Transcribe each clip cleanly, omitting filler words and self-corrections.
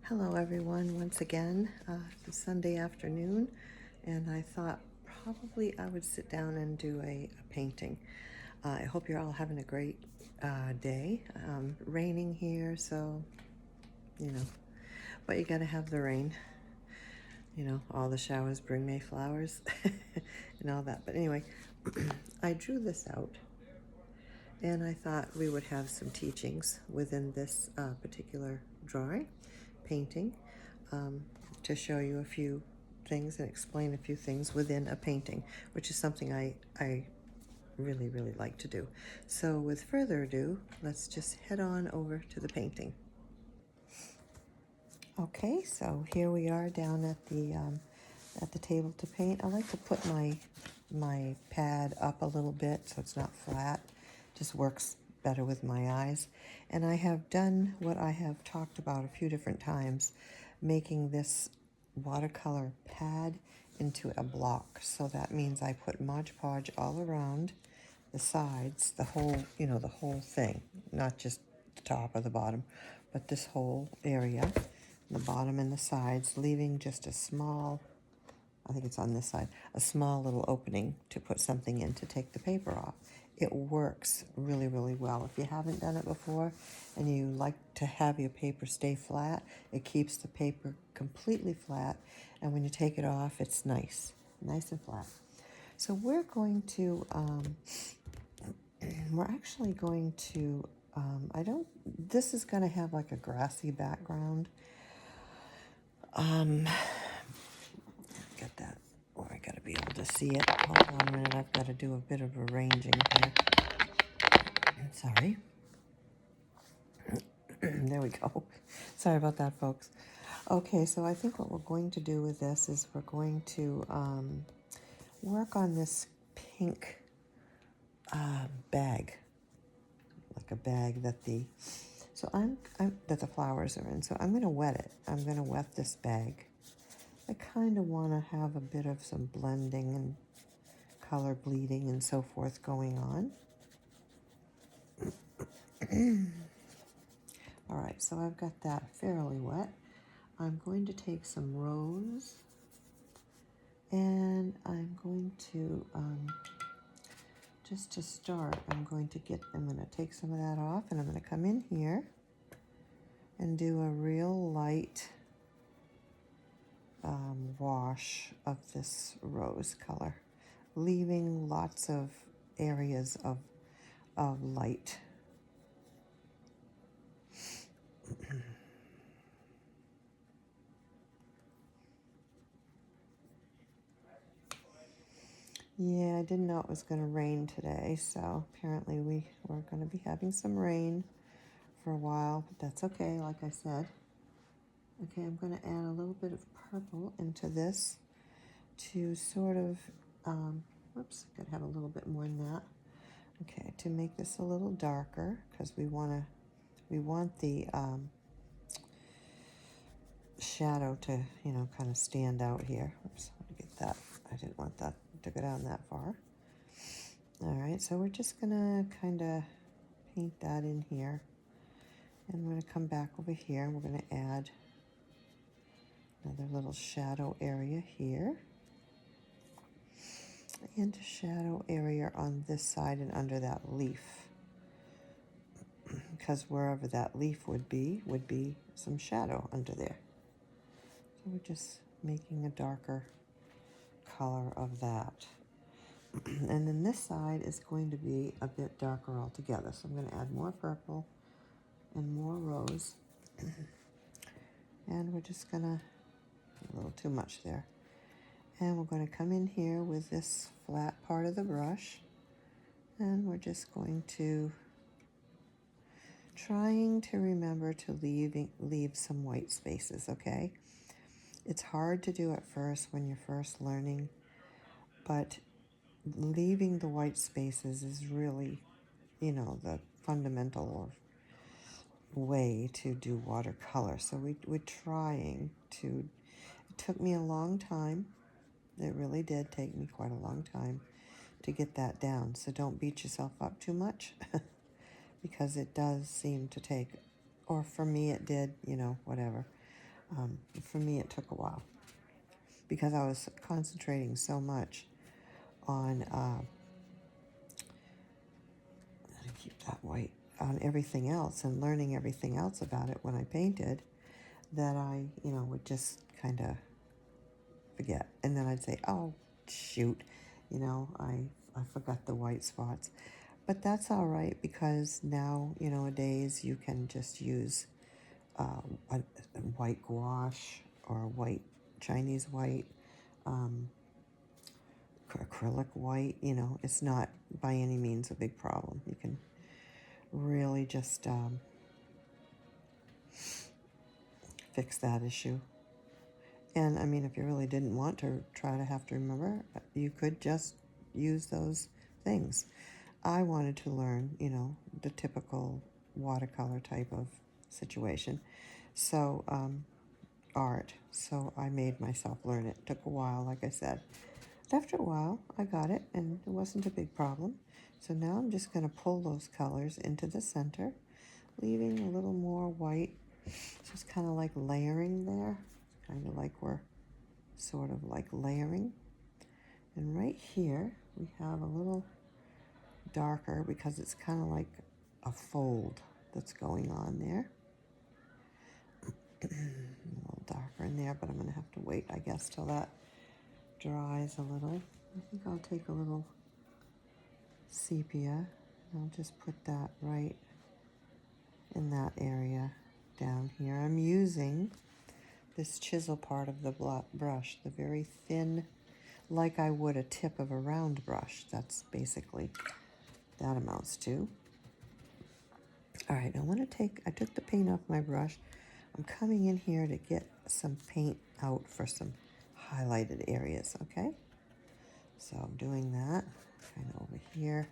Hello everyone, once again, it's Sunday afternoon, and I thought probably I would sit down and do a painting. I hope you're all having a great day. Raining here, so, but you gotta have the rain. All the showers bring May flowers and all that. But anyway, I drew this out, and I thought we would have some teachings within this particular drawing, painting, to show you a few things and explain a few things within a painting, which is something I really, really like to do. So with further ado, let's just head on over to the painting. Okay, so here we are down at the table to paint. I like to put my pad up a little bit so it's not flat. Just works better with my eyes. And I have done what I have talked about a few different times, making this watercolor pad into a block. So that means I put Mod Podge all around the sides, the whole thing, not just the top or the bottom, but this whole area, the bottom and the sides, leaving just a small, I think it's on this side, a small little opening to put something in to take the paper off. It works really, really well. If you haven't done it before and you like to have your paper stay flat, it keeps the paper completely flat, and when you take it off, it's nice and flat. So we're going to, we're actually going to, this is going to have like a grassy background. Get that, or I gotta be able to see it. Hold on a minute, I've got to do a bit of arranging here. Sorry. There we go. Sorry about that, folks. Okay, so I think what we're going to do with this is we're going to work on this pink bag, like a bag that that the flowers are in. So I'm going to wet it. I'm going to wet this bag. I kind of want to have a bit of some blending and color bleeding and so forth going on. All right, so I've got that fairly wet. I'm going to take some rose, and I'm going to, just to start, I'm going to take some of that off, and I'm going to come in here and do a real light wash of this rose color, leaving lots of areas of light. Yeah, I didn't know it was going to rain today, so apparently we're going to be having some rain for a while, but that's okay, like I said. Okay, I'm going to add a little bit of purple into this to sort of, whoops, got to have a little bit more than that. Okay, to make this a little darker, because we want the shadow to, kind of stand out here. Oops, let me get that. I didn't want that to go down that far. All right, so we're just gonna kind of paint that in here. And we're gonna come back over here and we're gonna add another little shadow area here. And a shadow area on this side and under that leaf. Because wherever that leaf would be some shadow under there. So we're just making a darker color of that. And then this side is going to be a bit darker altogether. So I'm going to add more purple and more rose. And we're just going to, a little too much there. And we're going to come in here with this flat part of the brush. And we're just going to, trying to remember to leave some white spaces, okay? It's hard to do at first when you're first learning, but leaving the white spaces is really, the fundamental way to do watercolor. So we're trying to, it took me a long time. It really did take me quite a long time to get that down. So don't beat yourself up too much because it does seem to take, or for me it did, whatever. For me, it took a while because I was concentrating so much on, to keep that white, on everything else and learning everything else about it when I painted, that I, would just kind of forget. And then I'd say, oh, shoot, I forgot the white spots. But that's all right because now, nowadays you can just use a white gouache or a white Chinese white, acrylic white. It's not by any means a big problem. You can really just fix that issue. And I mean, if you really didn't want to try to have to remember, you could just use those things. I wanted to learn, the typical watercolor type of situation. So, art. So I made myself learn it. Took a while, like I said. After a while, I got it, and it wasn't a big problem. So now I'm just going to pull those colors into the center, leaving a little more white. Just kind of like layering there. Kind of like we're sort of like layering. And right here, we have a little darker because it's kind of like a fold that's going on there. A little darker in there, but I'm going to have to wait, I guess, till that dries a little. I think I'll take a little sepia. I'll just put that right in that area down here. I'm using this chisel part of the brush, the very thin, like I would a tip of a round brush. That's basically that amounts to. All right, I took the paint off my brush. I'm coming in here to get some paint out for some highlighted areas, okay? So I'm doing that, kind of over here.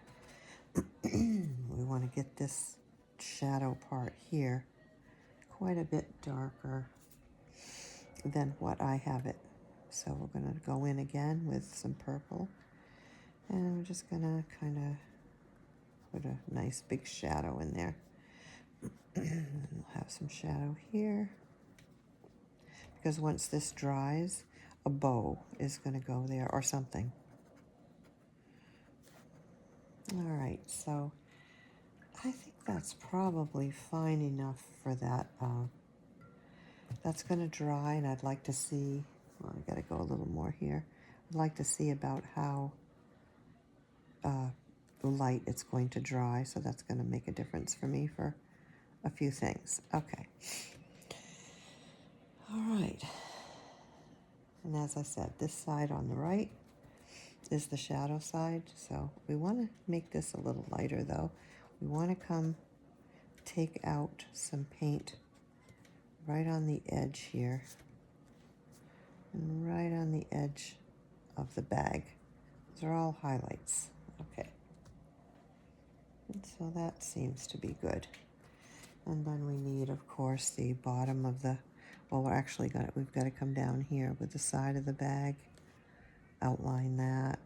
We want to get this shadow part here quite a bit darker than what I have it. So we're going to go in again with some purple. And we're just going to kind of put a nice big shadow in there. And we'll have some shadow here. Because once this dries, a bow is going to go there or something. All right, so I think that's probably fine enough for that. That's going to dry, and I'd like to see, well, I got to go a little more here. I'd like to see about how light it's going to dry, so that's going to make a difference for me for a few things. Okay. All right. And as I said, this side on the right is the shadow side, so we want to make this a little lighter, though. We want to take out some paint right on the edge here, and right on the edge of the bag. Those are all highlights. Okay. And so that seems to be good. And then we need, of course, the bottom of the, well, we've got to come down here with the side of the bag, outline that,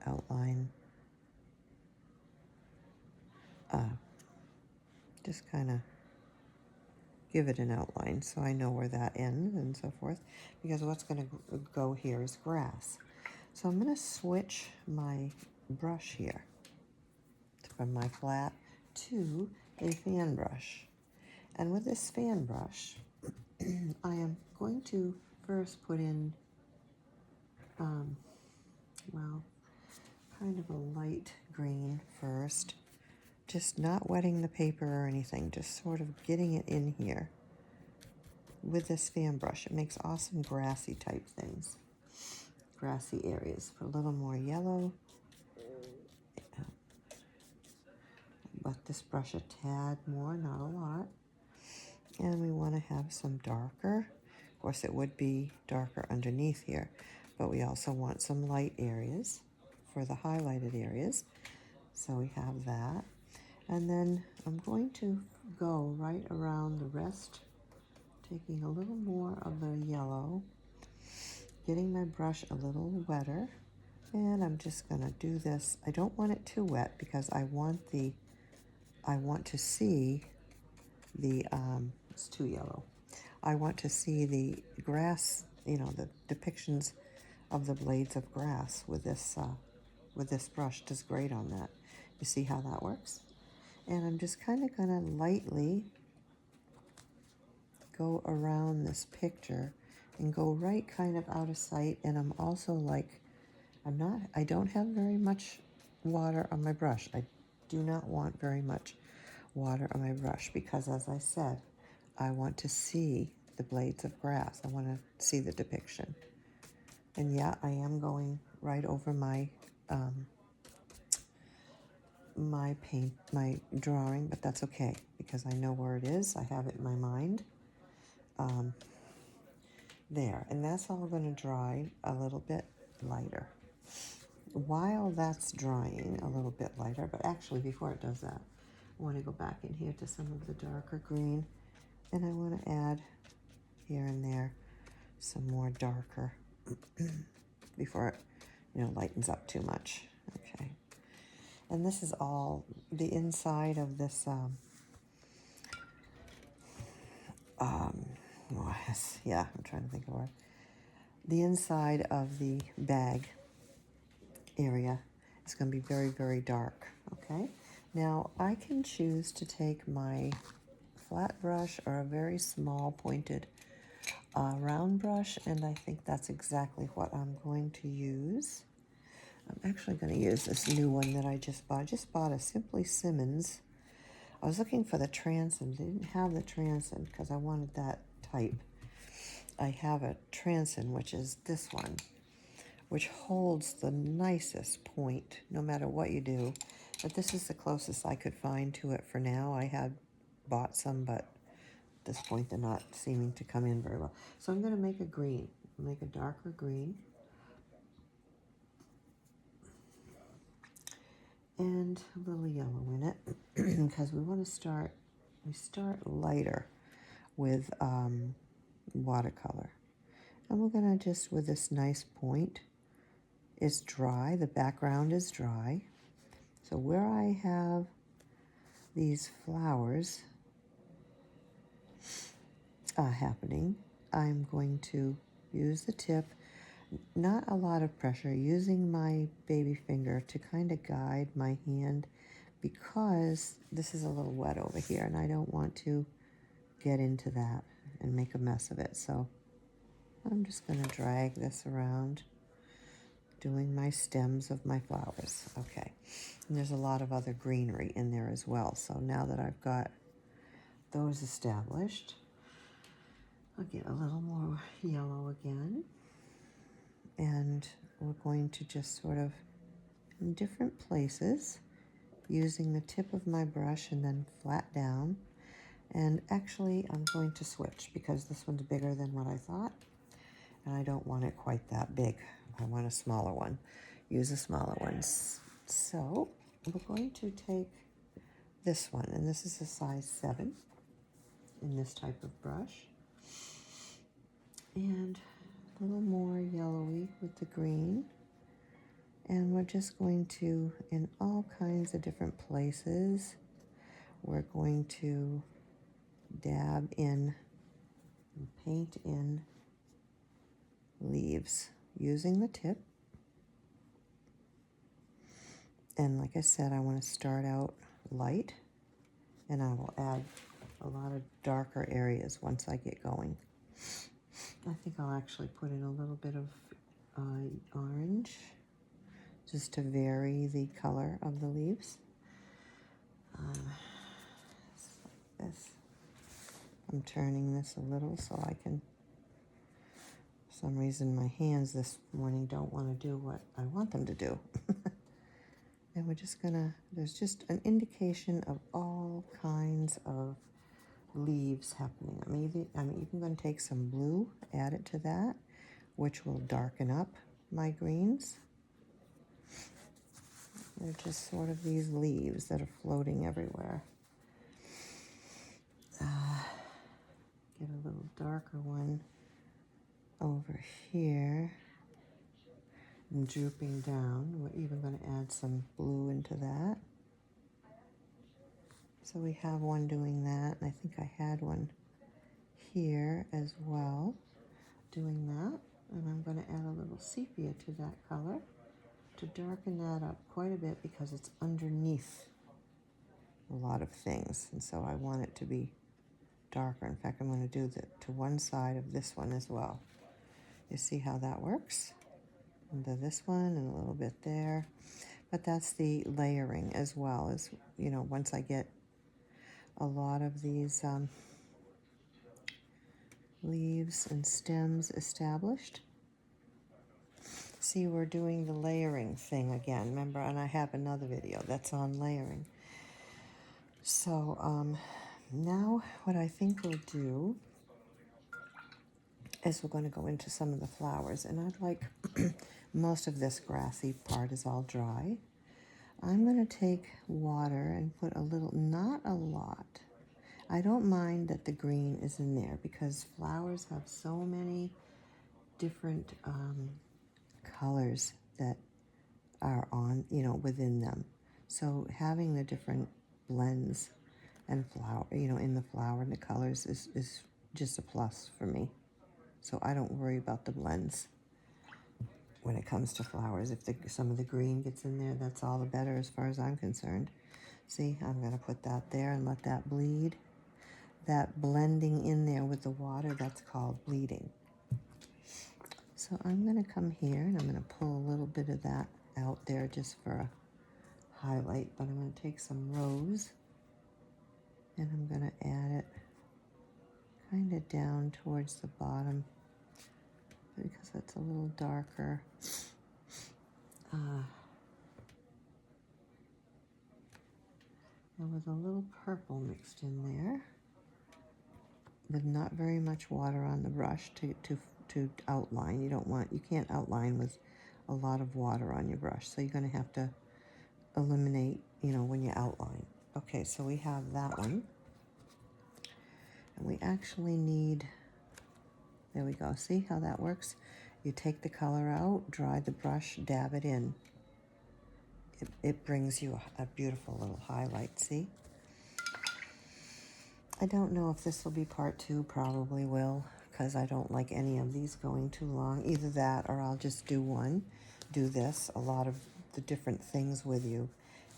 just kind of give it an outline so I know where that ends and so forth, because what's going to go here is grass. So I'm going to switch my brush here from my flat to a fan brush. And with this fan brush, I am going to first put in, well, kind of a light green first. Just not wetting the paper or anything, just sort of getting it in here with this fan brush. It makes awesome grassy type things, grassy areas. Put a little more yellow. Let this brush a tad more, not a lot. And we want to have some darker. Of course, it would be darker underneath here, but we also want some light areas for the highlighted areas. So we have that. And then I'm going to go right around the rest, taking a little more of the yellow, getting my brush a little wetter, and I'm just going to do this. I don't want it too wet because I want to see the, it's too yellow. I want to see the grass, you know, the depictions of the blades of grass with this brush. Does great on that. You see how that works? And I'm just kind of going to lightly go around this picture and go right kind of out of sight. And I'm also like, I don't have very much water on my brush. I do not want very much water on my brush because, as I said, I want to see the blades of grass. I want to see the depiction. And yeah, I am going right over my my drawing, but that's okay because I know where it is. I have it in my mind. There, and that's all going to dry a little bit lighter. While that's drying a little bit lighter, but actually before it does that, I want to go back in here to some of the darker green, and I want to add here and there some more darker before it, you know, lightens up too much. Okay, and this is all the inside of this yeah, I'm trying to think of it. The inside of the bag area is going to be very, very dark. Okay, now I can choose to take my flat brush or a very small pointed round brush, and I think that's exactly what I'm going to use. I'm actually going to use this new one that I just bought. I just bought a Simply Simmons. I was looking for the transcend. They didn't have the transcend because I wanted that type. I have a transcend, which is this one, which holds the nicest point no matter what you do. But this is the closest I could find to it for now. I had bought some, but at this point they're not seeming to come in very well. So I'm going to make a green, make a darker green. And a little yellow in it because we start lighter with watercolor. And we're going to just, with this nice point, is dry. The background is dry. So where I have these flowers happening, I'm going to use the tip, not a lot of pressure, using my baby finger to kind of guide my hand because this is a little wet over here and I don't want to get into that and make a mess of it. So I'm just going to drag this around, doing my stems of my flowers. Okay, and there's a lot of other greenery in there as well. So now that I've got those established, I'll get a little more yellow again. And we're going to just sort of, in different places, using the tip of my brush and then flat down. And actually, I'm going to switch because this one's bigger than what I thought. And I don't want it quite that big. I want a smaller one. Use a smaller one. So we're going to take this one, and this is a size 7 in this type of brush. And a little more yellowy with the green. And we're just going to, in all kinds of different places, we're going to dab in and paint in leaves using the tip. And like I said, I want to start out light, and I will add a lot of darker areas once I get going. I think I'll actually put in a little bit of orange just to vary the color of the leaves. Like this. I'm turning this a little so I can, for some reason my hands this morning don't want to do what I want them to do. And we're just gonna, there's just an indication of all kinds of leaves happening. I'm even going to take some blue, add it to that, which will darken up my greens. They're just sort of these leaves that are floating everywhere. Get a little darker one over here and drooping down. We're even going to add some blue into that. So we have one doing that, and I think I had one here as well, doing that. And I'm going to add a little sepia to that color to darken that up quite a bit because it's underneath a lot of things. And so I want it to be darker. In fact, I'm going to do that to one side of this one as well. You see how that works? Into this one and a little bit there. But that's the layering as well, as, you know, once I get a lot of these leaves and stems established. See, we're doing the layering thing again, remember? And I have another video that's on layering. So now what I think we'll do is we're going to go into some of the flowers. And I'd like, most of this grassy part is all dry. I'm going to take water and put a little, not a lot. I don't mind that the green is in there because flowers have so many different colors that are on, you know, within them. So having the different blends and flower, you know, in the flower and the colors is just a plus for me. So I don't worry about the blends when it comes to flowers. If some of the green gets in there, that's all the better as far as I'm concerned. See, I'm going to put that there and let that bleed. That blending in there with the water, that's called bleeding. So I'm going to come here and I'm going to pull a little bit of that out there just for a highlight, but I'm going to take some rose and I'm going to add it kind of down towards the bottom because that's a little darker. And with a little purple mixed in there, with not very much water on the brush to outline. You can't outline with a lot of water on your brush, so you're going to have to eliminate, you know, when you outline. Okay, so we have that one. And we actually need, there we go. See how that works? You take the color out, dry the brush, dab it in. It brings you a beautiful little highlight, see? I don't know if this will be part 2, probably will, because I don't like any of these going too long. Either that or I'll just do one, do this, a lot of the different things with you,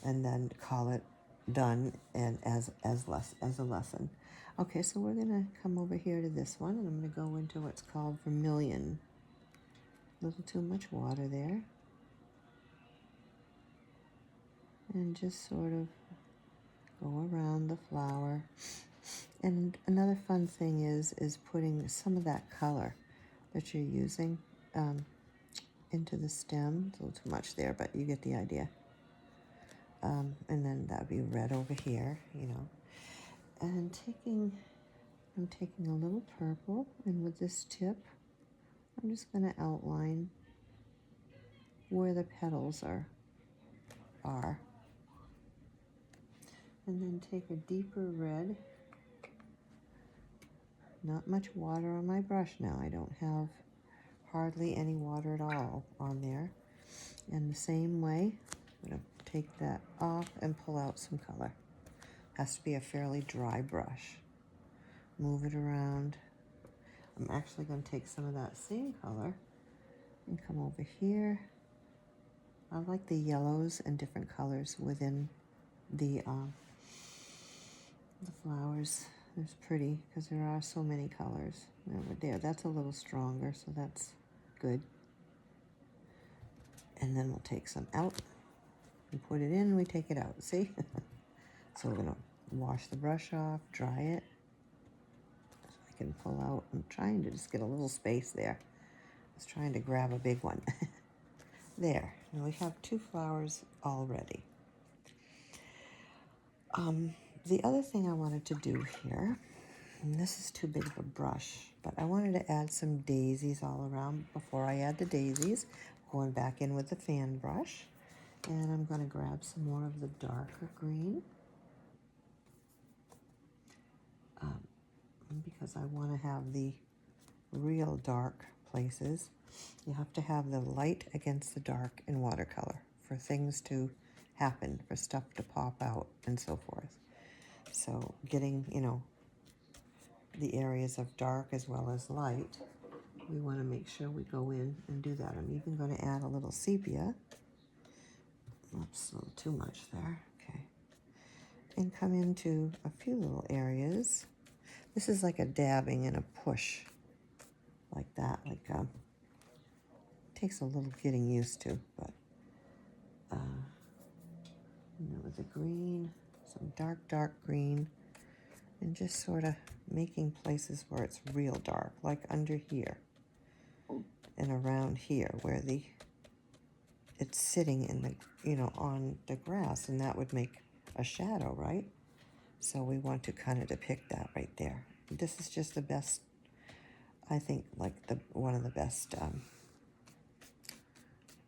and then call it done and as a lesson. Okay, so we're going to come over here to this one, and I'm going to go into what's called vermilion. A little too much water there. And just sort of go around the flower. And another fun thing is putting some of that color that you're using into the stem. It's a little too much there, but you get the idea. And then that would be red over here, you know. And I'm taking a little purple, and with this tip, I'm just going to outline where the petals are. And then take a deeper red. Not much water on my brush now. I don't have hardly any water at all on there. And the same way, I'm going to take that off and pull out some color. Has to be a fairly dry brush. Move it around. I'm actually going to take some of that same color and come over here. I like the yellows and different colors within the flowers. It's pretty because there are so many colors. Over there, that's a little stronger, so that's good. And then we'll take some out and put it in, and we take it out, see? So we're gonna wash the brush off, dry it. So I can pull out. I'm trying to just get a little space there. I was trying to grab a big one. There, now we have 2 flowers already. The other thing I wanted to do here, and this is too big of a brush, but I wanted to add some daisies all around. Before I add the daisies, going back in with the fan brush, and I'm going to grab some more of the darker green because I want to have the real dark places. You have to have the light against the dark in watercolor for things to happen, for stuff to pop out and so forth. So getting, you know, the areas of dark as well as light, we want to make sure we go in and do that. I'm even going to add a little sepia. Oops, a little too much there. Okay. And come into a few little areas. This is like a dabbing and a push, like that. Like takes a little getting used to, but with the green, some dark green, and just sort of making places where it's real dark, like under here and around here, where it's sitting in the on the grass, and that would make a shadow, right? So we want to kind of depict that right there. This is just the best, I think, like one of the best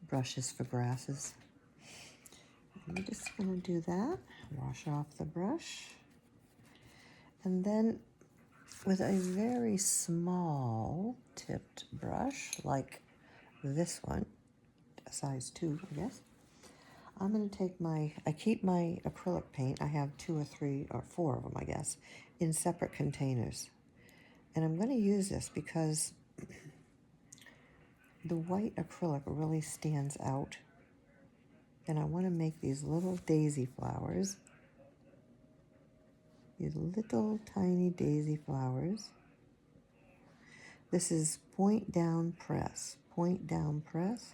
brushes for grasses. I'm just going to do that, wash off the brush, and then with a very small tipped brush, like this one, a size 2, I guess, I'm going to take I keep my acrylic paint, I have 2 or 3 or 4 of them, I guess, in separate containers. And I'm going to use this because the white acrylic really stands out. And I want to make these little daisy flowers. These little tiny daisy flowers. This is point down press, point down press,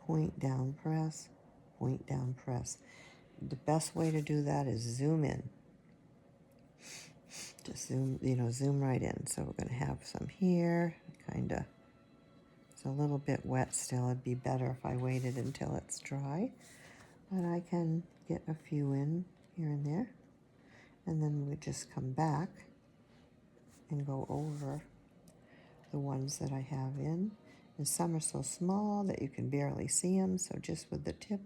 point down press, point down press. The best way to do that is zoom in. Just zoom right in. So we're going to have some here, kind of. It's a little bit wet still. It'd be better if I waited until it's dry. But I can get a few in here and there. And then we just come back and go over the ones that I have in. And some are so small that you can barely see them. So just with the tip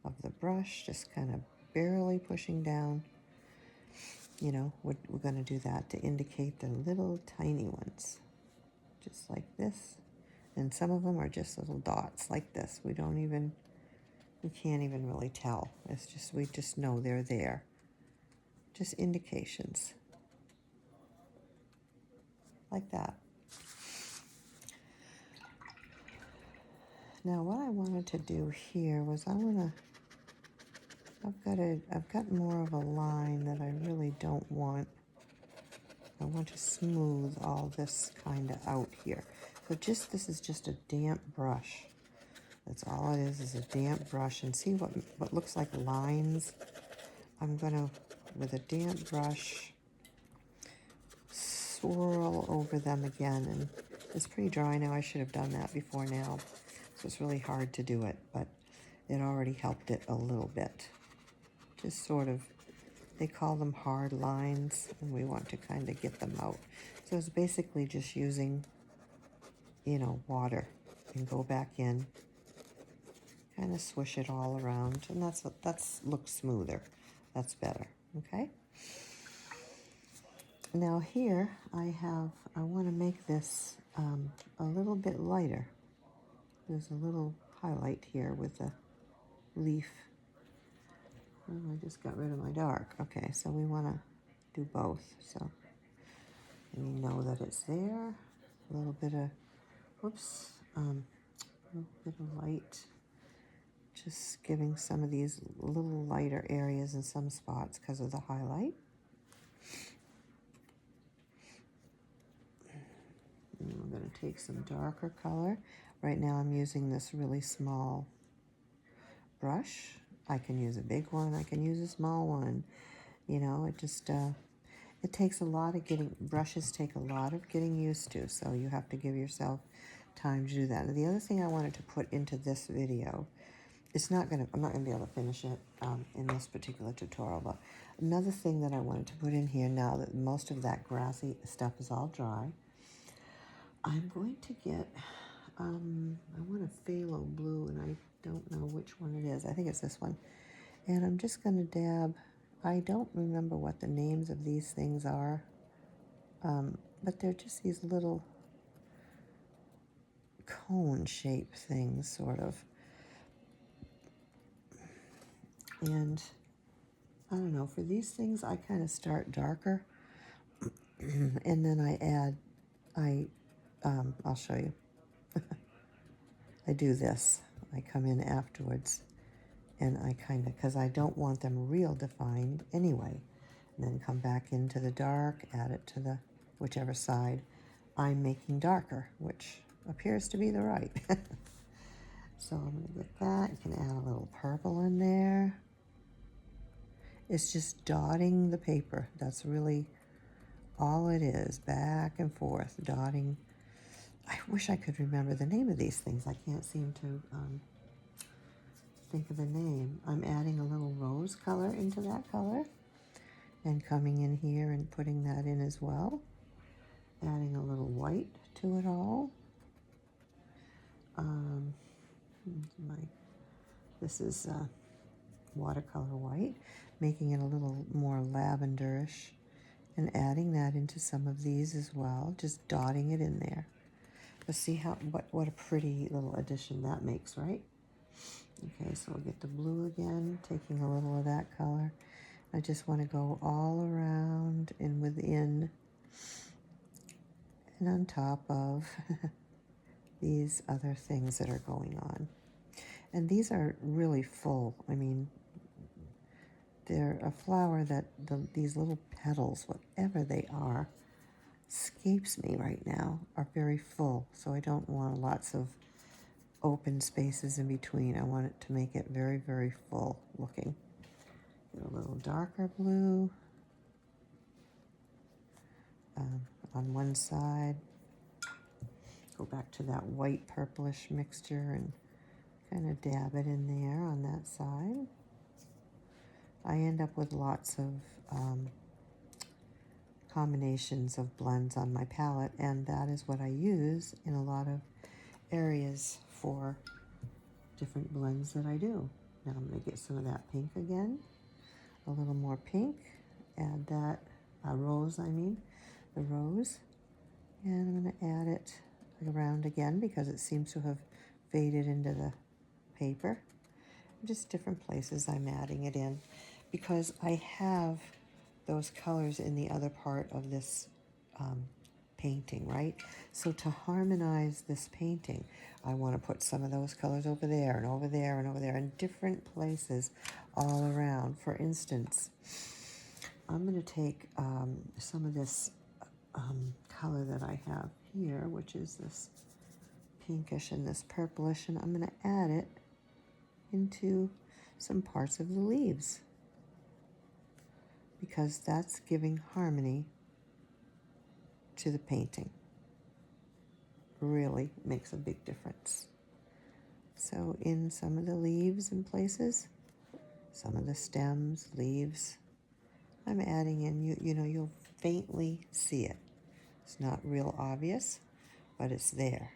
of the brush, just kind of barely pushing down. We're going to do that to indicate the little tiny ones. Just like this. And some of them are just little dots like this. We can't even really tell. We just know they're there. Just indications. Like that. Now what I wanted to do here was I've got more of a line that I really don't want. I want to smooth all this kind of out here. So this is just a damp brush. That's all it is a damp brush. And see what looks like lines? I'm going to, with a damp brush, swirl over them again. And it's pretty dry now. I should have done that before now. So it's really hard to do it, but it already helped it a little bit. Just sort of, they call them hard lines, and we want to kind of get them out. So it's basically just using, water, and go back in, kind of swish it all around, and that's looks smoother. That's better, okay? Now here I want to make this a little bit lighter. There's a little highlight here with a leaf. Oh, I just got rid of my dark. Okay, so we want to do both. So you know that it's there. A little bit of, a little bit of light. Just giving some of these little lighter areas in some spots because of the highlight. And I'm going to take some darker color. Right now I'm using this really small brush. I can use a big one. I can use a small one. It just, it takes a lot of brushes take a lot of getting used to. So you have to give yourself time to do that. And the other thing I wanted to put into this video, I'm not going to be able to finish it in this particular tutorial, but another thing that I wanted to put in here now that most of that grassy stuff is all dry, I'm going to get, I want a phthalo blue, and I don't know which one it is. I think it's this one. And I'm just going to dab. I don't remember what the names of these things are, but they're just these little cone-shaped things, sort of. And I don't know, for these things, I kind of start darker And then I'll show you. I do this. I come in afterwards and I kind of, because I don't want them real defined anyway. And then come back into the dark, add it to the whichever side I'm making darker, which appears to be the right. So I'm going to get that. You can add a little purple in there. It's just dotting the paper. That's really all it is, back and forth, dotting. I wish I could remember the name of these things. I can't seem to think of the name. I'm adding a little rose color into that color and coming in here and putting that in as well. Adding a little white to it all. This is watercolor white, making it a little more lavenderish and adding that into some of these as well, just dotting it in there. But see what a pretty little addition that makes, right? Okay, so we'll get the blue again, taking a little of that color. I just want to go all around and within and on top of these other things that are going on. And these are really full. I mean, they're a flower that these little petals, whatever they are, escapes me right now, are very full. So I don't want lots of open spaces in between. I want it to make it very, very full looking. Get a little darker blue on one side. Go back to that white purplish mixture and kind of dab it in there on that side. I end up with lots of combinations of blends on my palette, and that is what I use in a lot of areas for different blends that I do. Now I'm going to get some of that pink again, a little more pink, add that, rose I mean, the rose, and I'm going to add it around again because it seems to have faded into the paper. Just different places I'm adding it in because I have those colors in the other part of this painting, right? So to harmonize this painting, I want to put some of those colors over there and over there and over there in different places all around. For instance, I'm going to take some of this color that I have here, which is this pinkish and this purplish, and I'm going to add it into some parts of the leaves because that's giving harmony to the painting. Really makes a big difference. So in some of the leaves and places, some of the stems, leaves, I'm adding in, you know, you'll faintly see it. It's not real obvious, but it's there.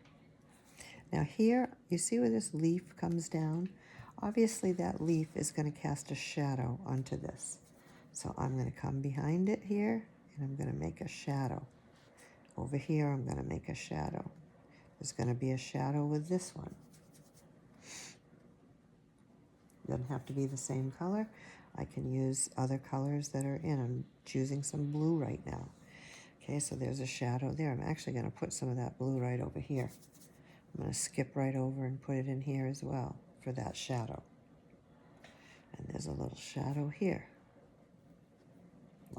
Now here, you see where this leaf comes down? Obviously that leaf is going to cast a shadow onto this. So I'm going to come behind it here, and I'm going to make a shadow. Over here, I'm going to make a shadow. There's going to be a shadow with this one. Doesn't have to be the same color. I can use other colors that are in. I'm choosing some blue right now. Okay, so there's a shadow there. I'm actually going to put some of that blue right over here. I'm going to skip right over and put it in here as well for that shadow. And there's a little shadow here.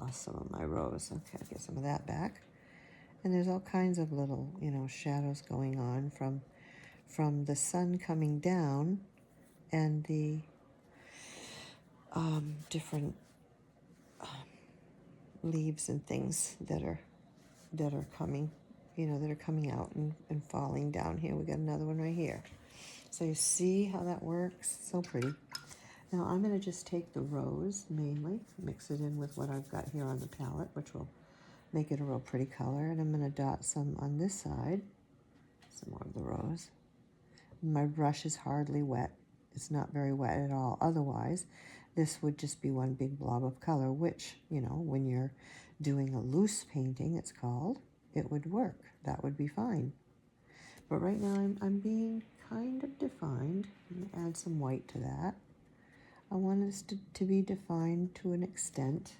Lost some of my rose. Okay, I'll get some of that back. And there's all kinds of little, you know, shadows going on from the sun coming down and the different leaves and things that are coming, you know, that are coming out and falling down here. We got another one right here. So you see how that works? So pretty. Now I'm going to just take the rose mainly, mix it in with what I've got here on the palette, which will make it a real pretty color. And I'm going to dot some on this side, some more of the rose. My brush is hardly wet. It's not very wet at all. Otherwise, this would just be one big blob of color, which, you know, when you're doing a loose painting, it's called, it would work. That would be fine. But right now I'm being kind of defined. I'm going to add some white to that. I want this to be defined to an extent.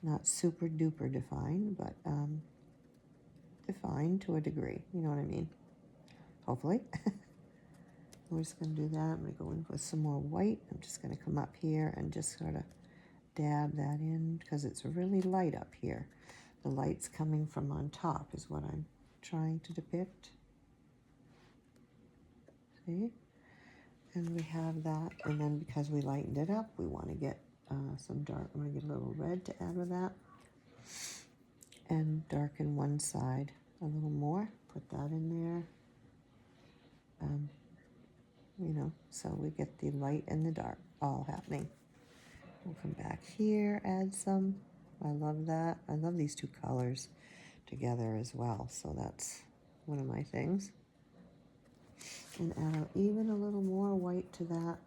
Not super duper defined, but defined to a degree. You know what I mean? Hopefully. We're just going to do that. I'm going to go in with some more white. I'm just going to come up here and just sort of dab that in because it's really light up here. The light's coming from on top is what I'm trying to depict. See? And we have that. And then because we lightened it up, we want to get some dark. I'm going to get a little red to add with that. And darken one side a little more. Put that in there. You know, so we get the light and the dark all happening. We'll come back here, add some. I love that. I love these two colors together as well. So that's one of my things. And add even a little more white to that.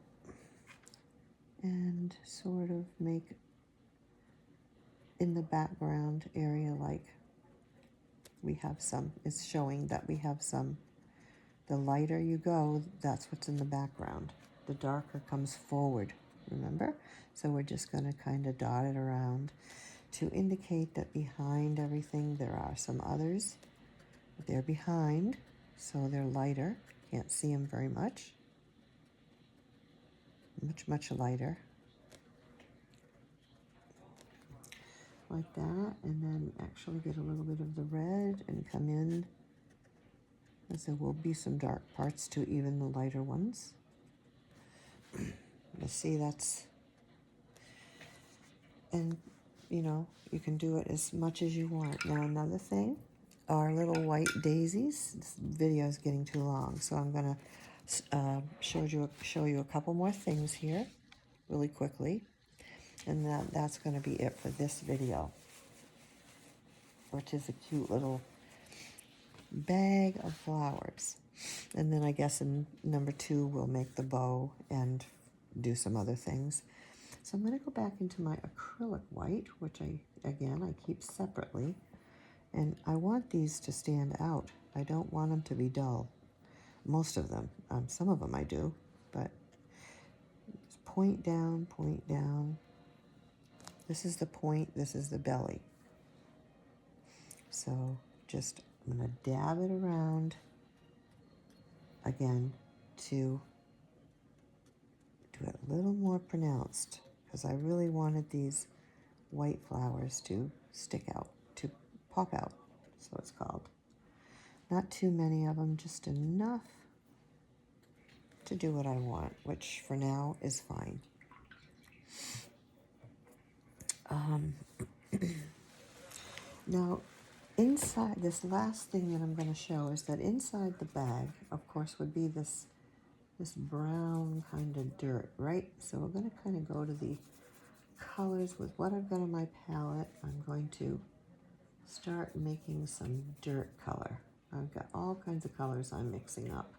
And sort of make in the background area like we have some. It's showing that we have some. The lighter you go, that's what's in the background. The darker comes forward, remember? So we're just going to kind of dot it around to indicate that behind everything there are some others. They're behind, so they're lighter. Can't see them very much. Much lighter. Like that, and then actually get a little bit of the red and come in. As there will be some dark parts to even the lighter ones. You see, that's, and you know, you can do it as much as you want. Now another thing, our little white daisies. This video is getting too long, so I'm gonna show you a couple more things here really quickly, and that's gonna be it for this video, which is a cute little bag of flowers. And then I guess in number 2 we'll make the bow and do some other things. So I'm going to go back into my acrylic white, which I keep separately, and I want these to stand out. I don't want them to be dull. Most of them. Some of them I do, but point down, point down. This is the point, this is the belly. So just, I'm going to dab it around again to do it a little more pronounced, because I really wanted these white flowers to stick out, to pop out, so it's called. Not too many of them, just enough to do what I want, which for now is fine. Now, inside, this last thing that I'm going to show is that inside the bag, of course, would be this brown kind of dirt, right? So we're going to kind of go to the colors with what I've got on my palette. I'm going to start making some dirt color. I've got all kinds of colors I'm mixing up,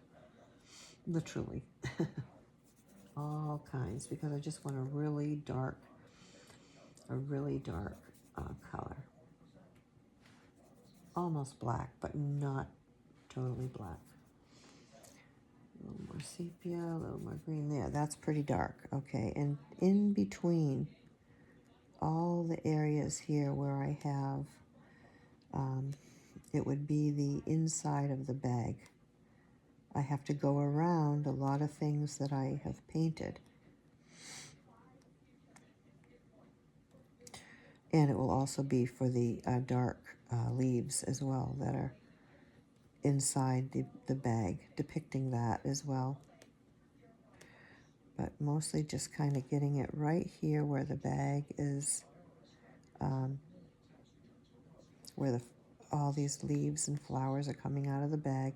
literally. All kinds, because I just want a really dark color. Almost black, but not totally black. A little more sepia, a little more green there. That's pretty dark. Okay, and in between all the areas here where I have, it would be the inside of the bag. I have to go around a lot of things that I have painted. And it will also be for the dark leaves as well that are inside the bag, depicting that as well. But mostly just kind of getting it right here where the bag is, where all these leaves and flowers are coming out of the bag.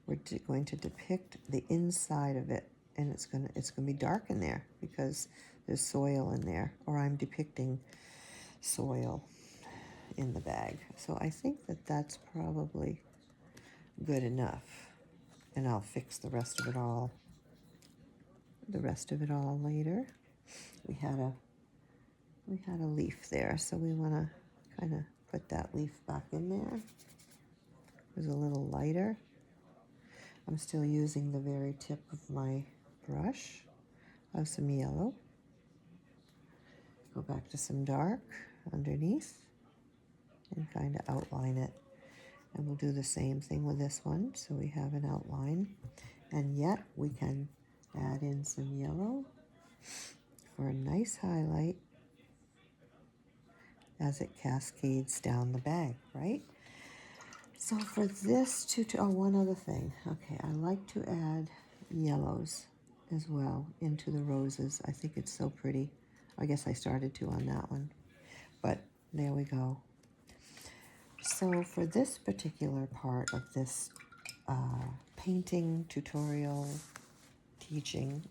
We're going to depict the inside of it, and it's gonna be dark in there because there's soil in there, or I'm depicting soil in the bag. So I think that that's probably good enough, and I'll fix the rest of it all later. We had a leaf there, so we want to kind of put that leaf back in there. It was a little lighter. I'm still using the very tip of my brush of some yellow. Go back to some dark. underneath and kind of outline it. And we'll do the same thing with this one, so we have an outline. And yet we can add in some yellow for a nice highlight as it cascades down the bag, right? So for this tutorial, oh, one other thing. Okay, I like to add yellows as well into the roses. I think it's so pretty. I guess I started to on that one, but there we go. So for this particular part of this painting tutorial teaching,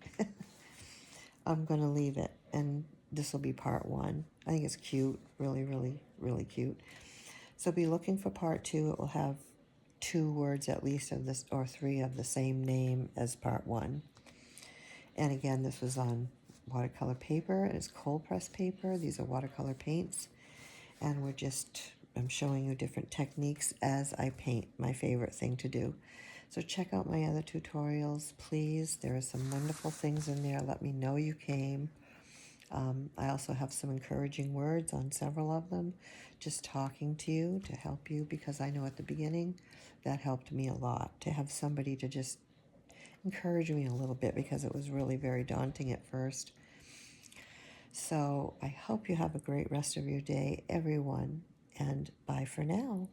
I'm going to leave it, and this will be part 1. I think it's cute, really, really, really cute. So be looking for part 2. It will have 2 words at least of this, or 3 of the same name as part 1. And again, this was on watercolor paper. It's cold press paper. These are watercolor paints. And I'm showing you different techniques as I paint, my favorite thing to do. So check out my other tutorials, please. There are some wonderful things in there. Let me know you came. I also have some encouraging words on several of them, just talking to you to help you, because I know at the beginning that helped me a lot, to have somebody to just encourage me a little bit, because it was really very daunting at first. So I hope you have a great rest of your day, everyone, and bye for now.